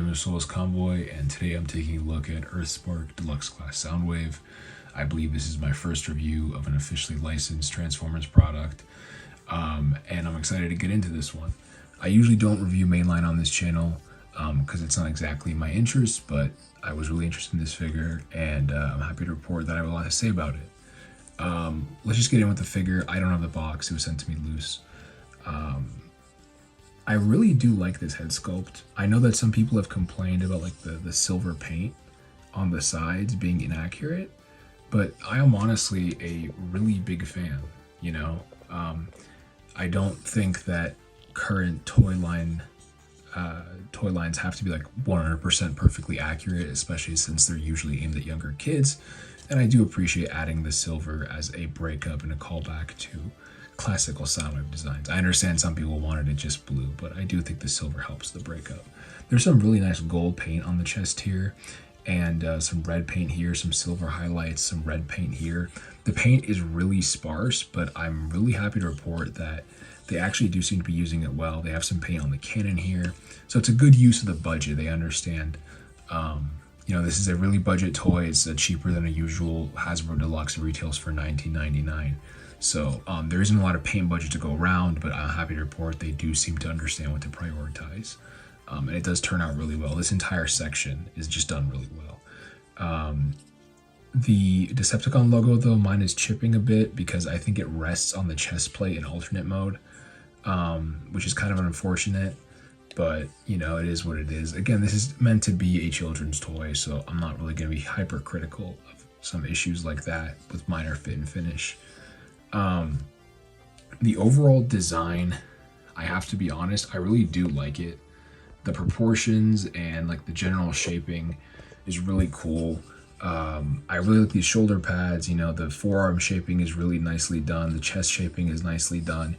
name is Soulless Convoy, and today I'm taking a look at Earthspark Deluxe Class Soundwave. I believe this is my first review of an officially licensed Transformers product, and I'm excited to get into this one. I usually don't review mainline on this channel because it's not exactly my interest, but I was really interested in this figure, and I'm happy to report that I have a lot to say about it. Let's just get in with the figure. I don't have the box, it was sent to me loose. I really do like this head sculpt. I know that some people have complained about like the silver paint on the sides being inaccurate, but I am honestly a really big fan, you know? I don't think that current toy lines have to be like 100% perfectly accurate, especially since they're usually aimed at younger kids. And I do appreciate adding the silver as a breakup and a callback to classical Soundwave designs. I understand some people wanted it just blue, but I do think the silver helps the breakup. There's some really nice gold paint on the chest here, and some red paint here, some silver highlights, some red paint here. The paint is really sparse, but I'm really happy to report that they actually do seem to be using it well. They have some paint on the cannon here, so it's a good use of the budget. They understand, you know, this is a really budget toy. It's cheaper than a usual Hasbro Deluxe. It retails for $19.99. So there isn't a lot of paint budget to go around, but I'm happy to report they do seem to understand what to prioritize. And it does turn out really well. This entire section is just done really well. The Decepticon logo, though, mine is chipping a bit because I think it rests on the chest plate in alternate mode, which is kind of unfortunate, but you know, it is what it is. Again, this is meant to be a children's toy, so I'm not really going to be hypercritical of some issues like that with minor fit and finish. The overall design, I have to be honest, I really do like it. The proportions and like the general shaping is really cool. I really like these shoulder pads, you know, the forearm shaping is really nicely done. The chest shaping is nicely done.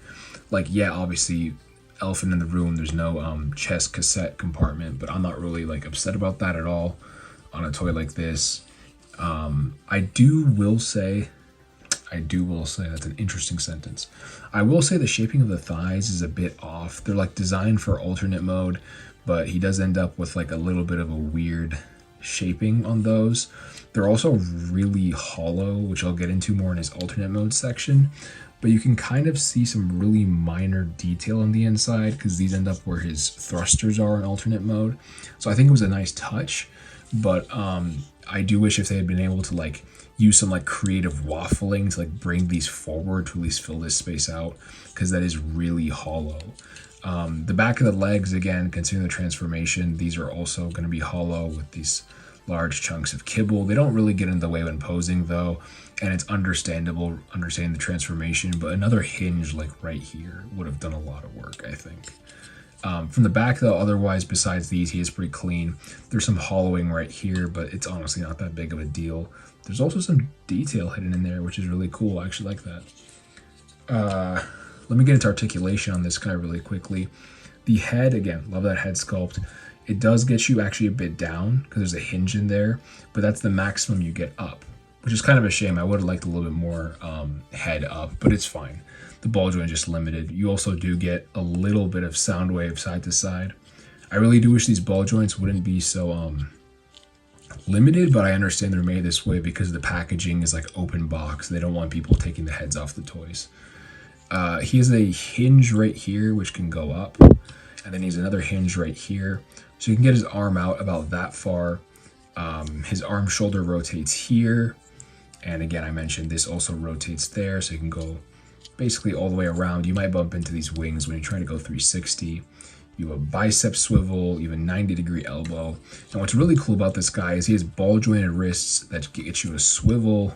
Like, yeah, obviously elephant in the room, there's no chest cassette compartment, but I'm not really like upset about that at all on a toy like this. I will say that's an interesting sentence. I will say the shaping of the thighs is a bit off. They're like designed for alternate mode, but he does end up with like a little bit of a weird shaping on those. They're also really hollow, which I'll get into more in his alternate mode section, but you can kind of see some really minor detail on the inside because these end up where his thrusters are in alternate mode. So I think it was a nice touch, but I do wish if they had been able to like use some like creative waffling to like bring these forward to at least fill this space out, because that is really hollow. The back of the legs, again, considering the transformation, these are also going to be hollow with these large chunks of kibble. They don't really get in the way when posing though, and it's understandable understanding the transformation, but another hinge like right here would have done a lot of work, I think. From the back though, otherwise besides these, he is pretty clean. There's some hollowing right here, but it's honestly not that big of a deal. There's also some detail hidden in there, which is really cool. I actually like that. Let me get into articulation on this guy really quickly. The head, again, love that head sculpt. It does get you actually a bit down because there's a hinge in there, but that's the maximum you get up, which is kind of a shame. I would have liked a little bit more head up, but it's fine. The ball joint is just limited. You also do get a little bit of Soundwave side to side. I really do wish these ball joints wouldn't be so limited, but I understand they're made this way because the packaging is like open box. They don't want people taking the heads off the toys. He has a hinge right here, which can go up, and then he has another hinge right here. So you can get his arm out about that far. His arm shoulder rotates here. And again, I mentioned this also rotates there, so you can go basically all the way around. You might bump into these wings when you try to go 360. You have a bicep swivel, you have a 90-degree elbow. And what's really cool about this guy is he has ball jointed wrists that get you a swivel,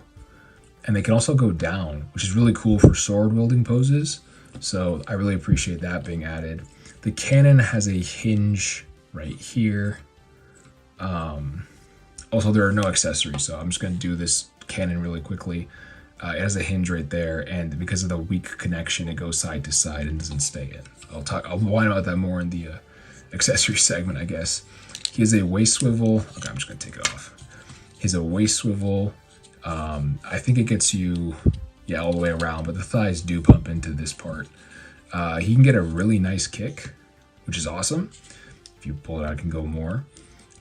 and they can also go down, which is really cool for sword wielding poses. So I really appreciate that being added. The cannon has a hinge right here. Also, there are no accessories, so I'm just going to do this cannon really quickly. It has a hinge right there, and because of the weak connection, it goes side to side and doesn't stay in. I'll whine about that more in the accessory segment, I guess. He has a waist swivel. Okay, I'm just going to take it off. He has a waist swivel. I think it gets you, yeah, all the way around, but the thighs do pump into this part. He can get a really nice kick, which is awesome. If you pull it out, it can go more.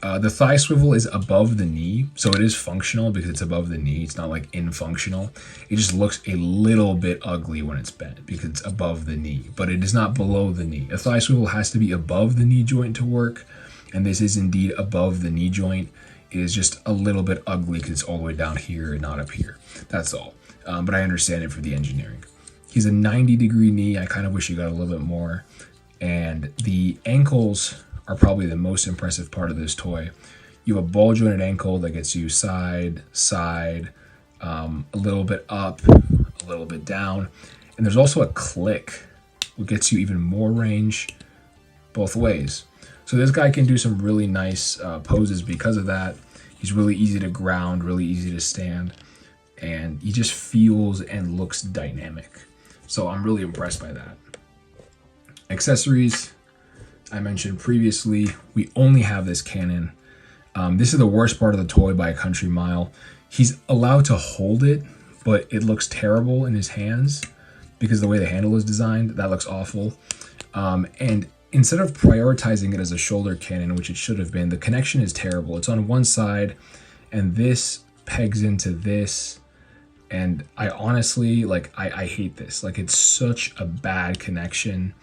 The thigh swivel is above the knee, so it is functional because it's above the knee. It's not like infunctional. It just looks a little bit ugly when it's bent because it's above the knee, but it is not below the knee. A thigh swivel has to be above the knee joint to work, and this is indeed above the knee joint. It is just a little bit ugly because it's all the way down here and not up here. That's all. But I understand it for the engineering. He's a 90-degree knee. I kind of wish he got a little bit more. And the ankles are probably the most impressive part of this toy. You have a ball jointed ankle that gets you side, a little bit up, a little bit down. And there's also a click, which gets you even more range both ways. So this guy can do some really nice poses because of that. He's really easy to ground, really easy to stand, and he just feels and looks dynamic. So I'm really impressed by that. Accessories, I mentioned previously, we only have this cannon. This is the worst part of the toy by a country mile. He's allowed to hold it, but it looks terrible in his hands because the way the handle is designed, that looks awful. And instead of prioritizing it as a shoulder cannon, which it should have been, the connection is terrible. It's on one side, and this pegs into this. And I honestly, I hate this. Like, it's such a bad connection.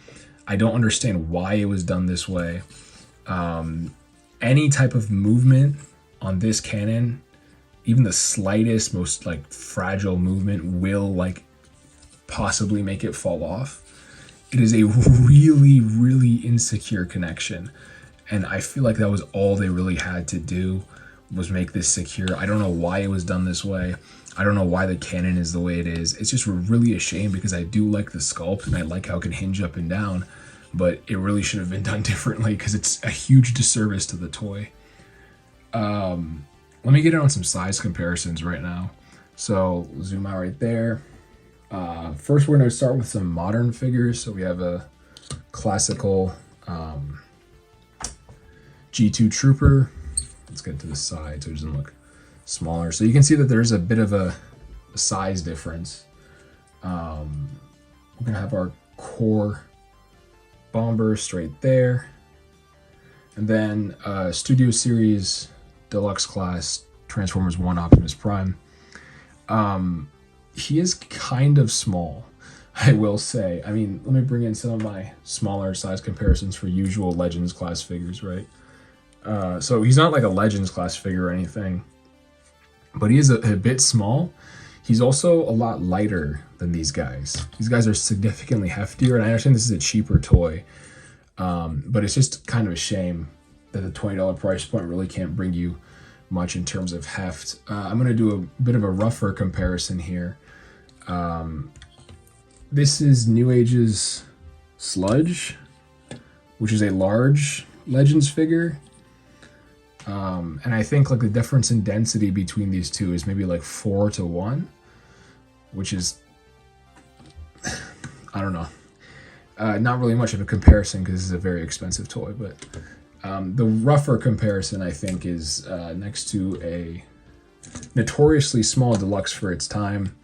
I don't understand why it was done this way. Any type of movement on this cannon, even the slightest, most fragile movement will possibly make it fall off. It is a really, really insecure connection. And I feel like that was all they really had to do was make this secure. I don't know why it was done this way. I don't know why the cannon is the way it is. It's just really a shame because I do like the sculpt and I like how it can hinge up and down, but it really should have been done differently because it's a huge disservice to the toy. Let me get on some size comparisons right now. So zoom out right there. First, we're going to start with some modern figures. So we have a classical G2 Trooper. Let's get to the side so it doesn't look smaller. So you can see that there's a bit of a size difference. We're going to have our core bomber straight there. And then Studio Series Deluxe class Transformers 1 Optimus Prime. He is kind of small, I will say. I mean, let me bring in some of my smaller size comparisons for usual Legends class figures, right? So he's not like a Legends class figure or anything, but he is a bit small. He's also a lot lighter than these guys. These guys are significantly heftier, and I understand this is a cheaper toy, but it's just kind of a shame that the $20 price point really can't bring you much in terms of heft. I'm going to do a bit of a rougher comparison here. This is New Age's Sludge, which is a large Legends figure. And I think the difference in density between these two is maybe 4-to-1, which is, I don't know, not really much of a comparison because this is a very expensive toy, but the rougher comparison I think is next to a notoriously small deluxe for its time,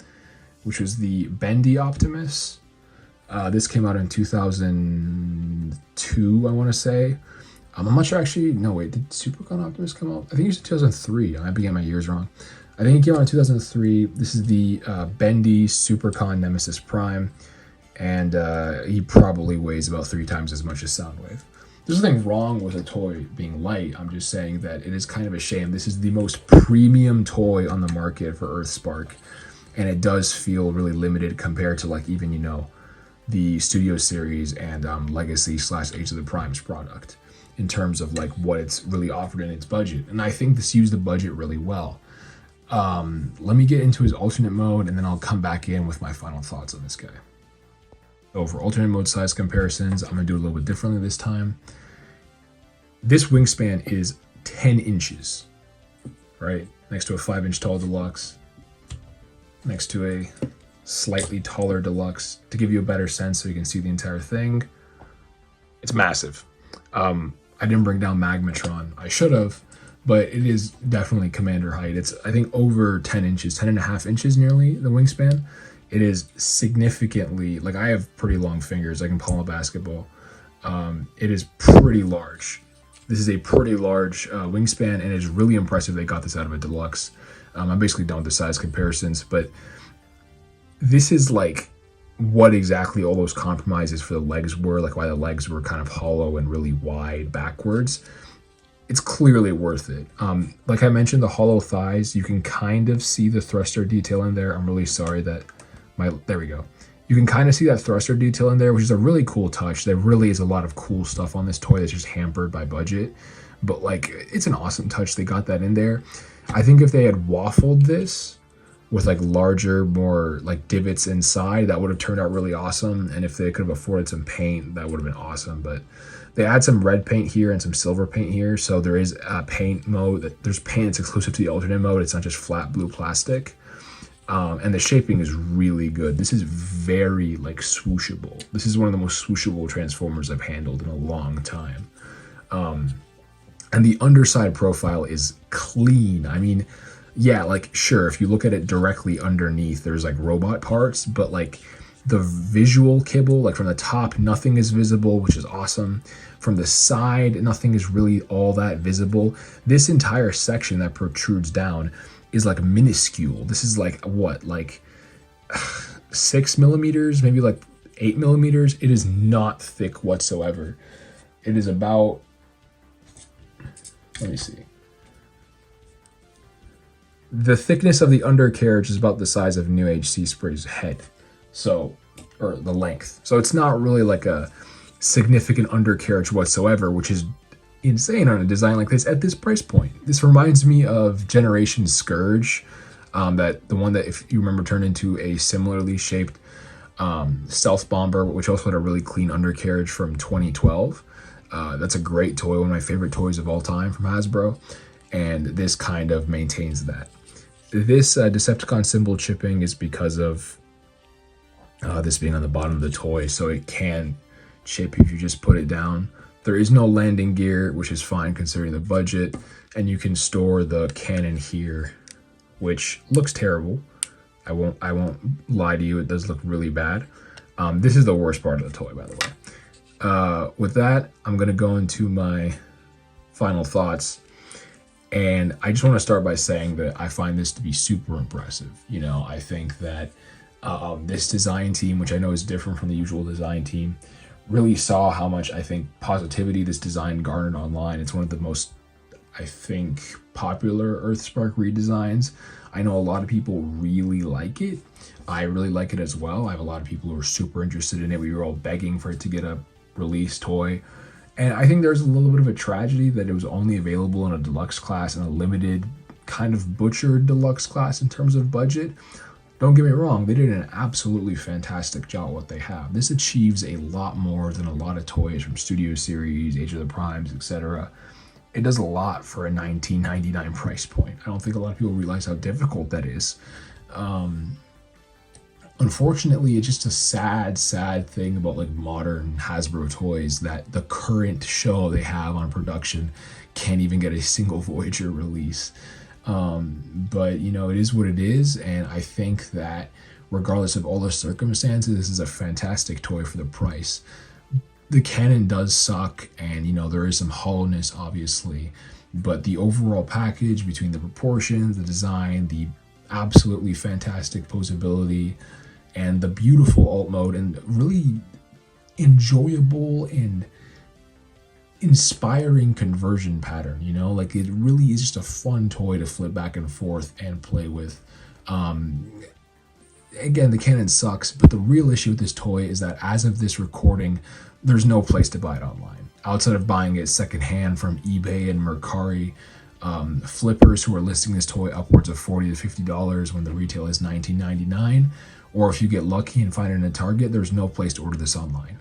which was the Bendy Optimus. This came out in 2002, I want to say. I'm not sure actually. No, wait, did Supercon Optimus come out? I think it was 2003. I might be getting my years wrong. I think it came out in 2003. This is the Bendy Supercon Nemesis Prime, and he probably weighs about 3 times as much as Soundwave. There's nothing wrong with a toy being light. I'm just saying that it is kind of a shame. This is the most premium toy on the market for Earthspark, and it does feel really limited compared to even, the Studio Series and Legacy / Age of the Primes product in terms of what it's really offered in its budget. And I think this used the budget really well. Let me get into his alternate mode, and then I'll come back in with my final thoughts on this guy. So for alternate mode size comparisons, I'm going to do a little bit differently this time. This wingspan is 10 inches, right? Next to a 5-inch tall Deluxe, next to a slightly taller Deluxe, to give you a better sense so you can see the entire thing. It's massive. I didn't bring down Magmatron. I should have, but it is definitely commander height. It's, I think, over 10 inches, 10.5 inches nearly, the wingspan. It is significantly, I have pretty long fingers. I can palm a basketball. It is pretty large. This is a pretty large wingspan, and it's really impressive they got this out of a Deluxe. I'm basically done with the size comparisons, but this is like what exactly all those compromises for the legs were, like why the legs were kind of hollow and really wide backwards. It's clearly worth it. Like I mentioned, the hollow thighs, you can kind of see the thruster detail in there. I'm really sorry that there we go. You can kind of see that thruster detail in there, which is a really cool touch. There really is a lot of cool stuff on this toy that's just hampered by budget, but like it's an awesome touch. They got that in there. I think if they had waffled this with like larger, more like divots inside, that would have turned out really awesome. And if they could have afforded some paint, that would have been awesome. But they add some red paint here and some silver paint here. So there is a paint mode. There's paint that's exclusive to the alternate mode. It's not just flat blue plastic. And the shaping is really good. This is very like swooshable. This is one of the most swooshable Transformers I've handled in a long time. And the underside profile is clean. I mean, yeah, like sure, if you look at it directly underneath, there's like robot parts, but like the visual kibble, like from the top, nothing is visible, which is awesome. From the side, nothing is really all that visible. This entire section that protrudes down is like minuscule. This is like what, like 6 millimeters, maybe like 8 millimeters. It is not thick whatsoever. It is about, let me see. The thickness of the undercarriage is about the size of New Age Sea Spray's head. So, or the length. So it's not really like a significant undercarriage whatsoever, which is insane on a design like this at this price point. This reminds me of Generation Scourge, that the one that, if you remember, turned into a similarly shaped stealth bomber, which also had a really clean undercarriage from 2012. That's a great toy, one of my favorite toys of all time from Hasbro, and this kind of maintains that. This Decepticon symbol chipping is because of this being on the bottom of the toy, so it can chip if you just put it down. There is no landing gear, which is fine considering the budget, and you can store the cannon here, which looks terrible. I won't lie to you, it does look really bad. This is the worst part of the toy, by the way. With that, I'm gonna go into my final thoughts. And I just want to start by saying that I find this to be super impressive. You know, I think that this design team, which I know is different from the usual design team, really saw how much, I think, positivity this design garnered online. It's one of the most, I think, popular Earthspark redesigns. I know a lot of people really like it. I really like it as well. I have a lot of people who are super interested in it. We were all begging for it to get a release toy. And I think there's a little bit of a tragedy that it was only available in a deluxe class and a limited kind of butchered deluxe class in terms of budget. Don't get me wrong, they did an absolutely fantastic job with what they have. This achieves a lot more than a lot of toys from Studio Series, Age of the Primes, etc. It does a lot for a $19.99 price point. I don't think a lot of people realize how difficult that is. Unfortunately, it's just a sad thing about like modern Hasbro toys that the current show they have on production can't even get a single Voyager release. But you know, it is what it is, and I think that regardless of all the circumstances, this is a fantastic toy for the price. The cannon does suck, and you know, there is some hollowness obviously, but the overall package between the proportions, the design, the absolutely fantastic posability, and the beautiful alt mode, and really enjoyable and inspiring conversion pattern, you know, like it really is just a fun toy to flip back and forth and play with. Again, the cannon sucks, but the real issue with this toy is that as of this recording, there's no place to buy it online outside of buying it secondhand from eBay and Mercari. Flippers who are listing this toy upwards of $40 to $50 when the retail is $19.99. Or if you get lucky and find it in a Target, there's no place to order this online.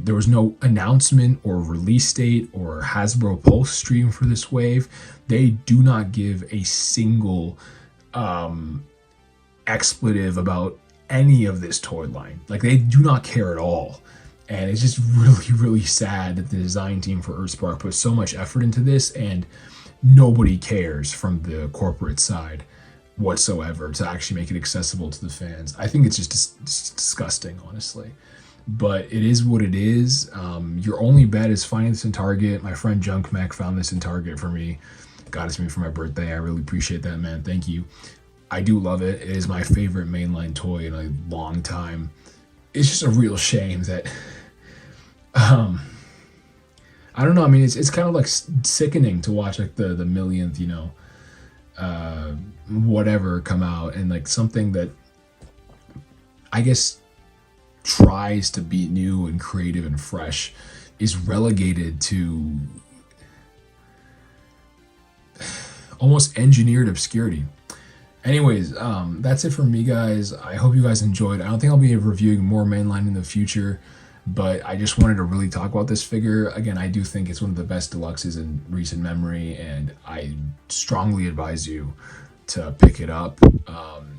There was no announcement or release date or Hasbro Pulse stream for this wave. They do not give a single expletive about any of this toy line. Like, they do not care at all. And it's just really sad that the design team for Earthspark put so much effort into this and nobody cares from the corporate side whatsoever to actually make it accessible to the fans. I think it's just disgusting, honestly. but it is what it is. Your only bet is finding this in Target. My friend Junk Mac found this in Target for me, got it to me for my birthday. I really appreciate that, man. Thank you. I do love it. It is my favorite mainline toy in a long time. It's just a real shame that I don't know. I mean, it's kind of like sickening to watch like the millionth, whatever come out, and like something that I guess tries to be new and creative and fresh is relegated to almost engineered obscurity. Anyways, that's it for me, guys. I hope you guys enjoyed. I don't think I'll be reviewing more mainline in the future, but I just wanted to really talk about this figure. Again, I do think it's one of the best deluxes in recent memory, and I strongly advise you to pick it up.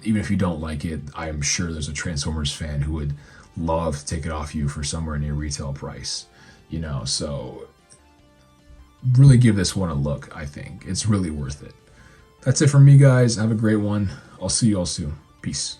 Even if you don't like it, I am sure there's a Transformers fan who would love to take it off you for somewhere near retail price. So really give this one a look. I think it's really worth it. That's it from me, guys. Have a great one. I'll see you all soon. Peace.